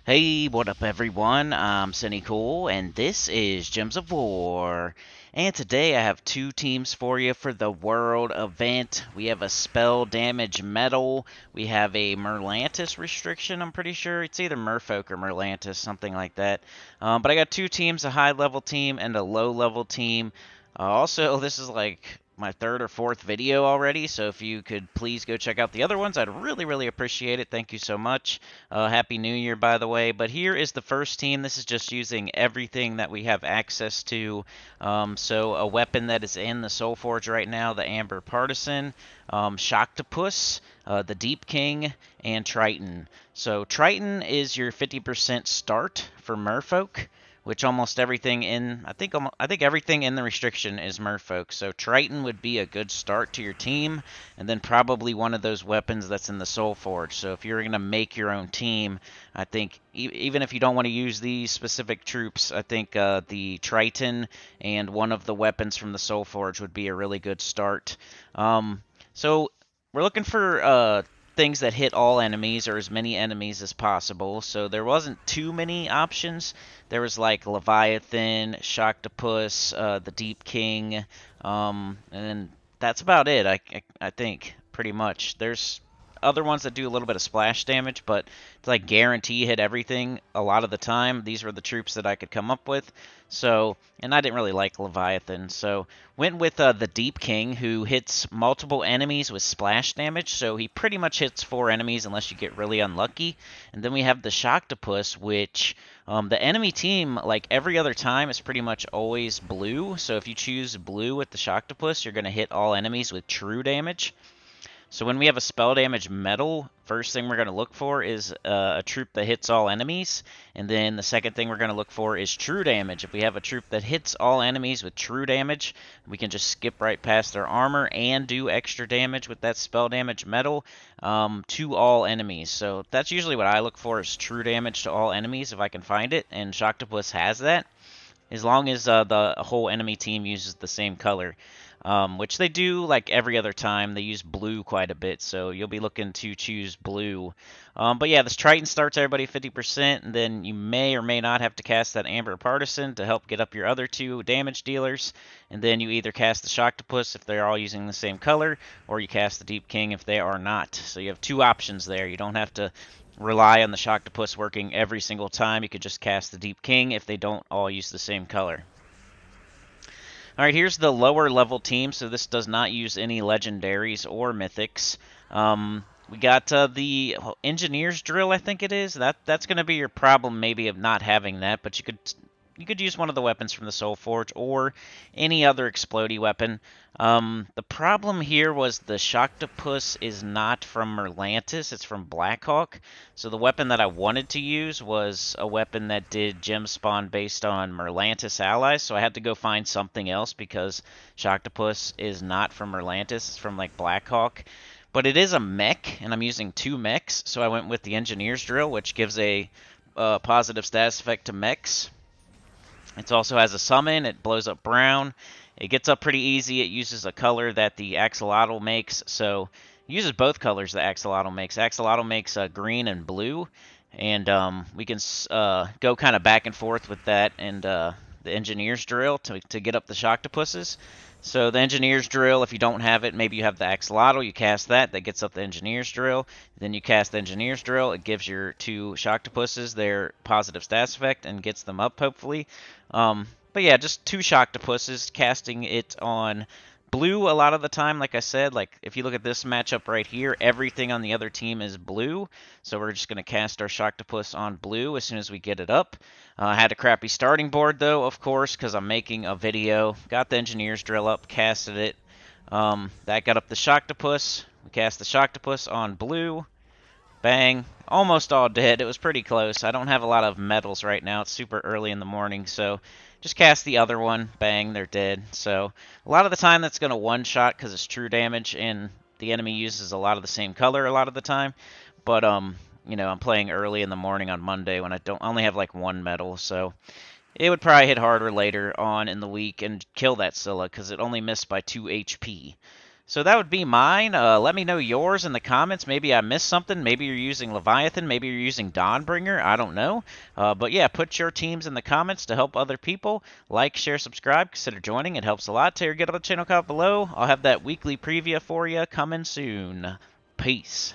Hey, what up, everyone? I'm Sinnycool, and this is Gems of War. And today I have two teams for you for the World event. We have a spell damage medal. We have a Merlantis restriction, I'm pretty sure. It's either Merfolk or Merlantis, something like that. But I got two teams, a high level team and a low level team. Also, this is like my third or fourth video already, so if you could please go check out the other ones, I'd really appreciate it. Thank you so much. Happy New Year, by the way. But here is the first team. This is just using everything that we have access to. So a weapon that is in the soulforge right now, the Amber Partisan, Shocktopus, the Deep King, and Triton. So Triton is your 50% start for Merfolk, which almost everything in I think everything in the restriction is Merfolk. So Triton would be a good start to your team, and then probably one of those weapons that's in the Soul Forge. So if you're gonna make your own team, I think even if you don't want to use these specific troops, I think the Triton and one of the weapons from the Soul Forge would be a really good start. So we're looking for things that hit all enemies or as many enemies as possible. So there wasn't too many options. There was like Leviathan, Shocktopus, the Deep King, and that's about it. I think pretty much. There's other ones that do a little bit of splash damage, but it's like guarantee hit everything a lot of the time. These were the troops that I could come up with. So, and I didn't really like Leviathan, so went with the Deep King, who hits multiple enemies with splash damage. So he pretty much hits 4 enemies unless you get really unlucky. And then we have the Shocktopus, which the enemy team, like every other time, is pretty much always blue. So if you choose blue with the Shocktopus, you're going to hit all enemies with true damage. So when we have a spell damage medal, first thing we're going to look for is a troop that hits all enemies, and then the second thing we're going to look for is true damage. If we have a troop that hits all enemies with true damage, we can just skip right past their armor and do extra damage with that spell damage medal to all enemies. So that's usually what I look for, is true damage to all enemies if I can find it, and Shocktopus has that, as long as the whole enemy team uses the same color. Which they do like every other time. They use blue quite a bit, so you'll be looking to choose blue. But yeah, this Triton starts everybody 50%, and then you may or may not have to cast that Amber Partisan to help get up your other 2 damage dealers. And then you either cast the Shocktopus if they're all using the same color, or you cast the Deep King if they are not. So you have 2 options there. You don't have to rely on the Shocktopus working every single time. You could just cast the Deep King if they don't all use the same color. All right, here's the lower level team. So this does not use any legendaries or mythics. We got the engineer's drill, I think it is. That's going to be your problem, maybe, of not having that. But you could use one of the weapons from the Soul Forge or any other explodey weapon. The problem here was the Shocktopus is not from Merlantis, it's from Blackhawk. So the weapon that I wanted to use was a weapon that did gem spawn based on Merlantis allies, so I had to go find something else because Shocktopus is not from Merlantis, it's from like Blackhawk. But it is a mech, and I'm using 2 mechs, so I went with the Engineer's Drill, which gives a positive status effect to mechs. It also has a summon. It blows up brown. It gets up pretty easy. It uses a color that the axolotl makes. So it uses both colors that axolotl makes. Axolotl makes green and blue. And we can go kind of back and forth with that and the engineer's drill to get up the Shocktopus's. So the engineer's drill, if you don't have it, maybe you have the axolotl, you cast that gets up the engineer's drill. Then you cast the engineer's drill, it gives your 2 Shocktopus's their positive stats effect and gets them up, hopefully. But yeah, just 2 Shocktopus's, casting it on blue a lot of the time. Like I said, like if you look at this matchup right here, everything on the other team is blue. So we're just going to cast our Shocktopus on blue as soon as we get it up. I had a crappy starting board though, of course, because I'm making a video. Got the engineer's drill up, casted it. That got up the Shocktopus. We cast the Shocktopus on blue. Bang. Almost all dead. It was pretty close. I don't have a lot of medals right now. It's super early in the morning, so just cast the other one. Bang, they're dead. So a lot of the time that's going to one-shot because it's true damage, and the enemy uses a lot of the same color a lot of the time. But, you know, I'm playing early in the morning on Monday when I only have like 1 medal, so it would probably hit harder later on in the week and kill that Scylla because it only missed by 2 HP. So that would be mine. Let me know yours in the comments. Maybe I missed something. Maybe you're using Leviathan. Maybe you're using Dawnbringer. I don't know. But yeah, put your teams in the comments to help other people. Like, share, subscribe. Consider joining. It helps a lot. Tell your get on the channel comment below. I'll have that weekly preview for you coming soon. Peace.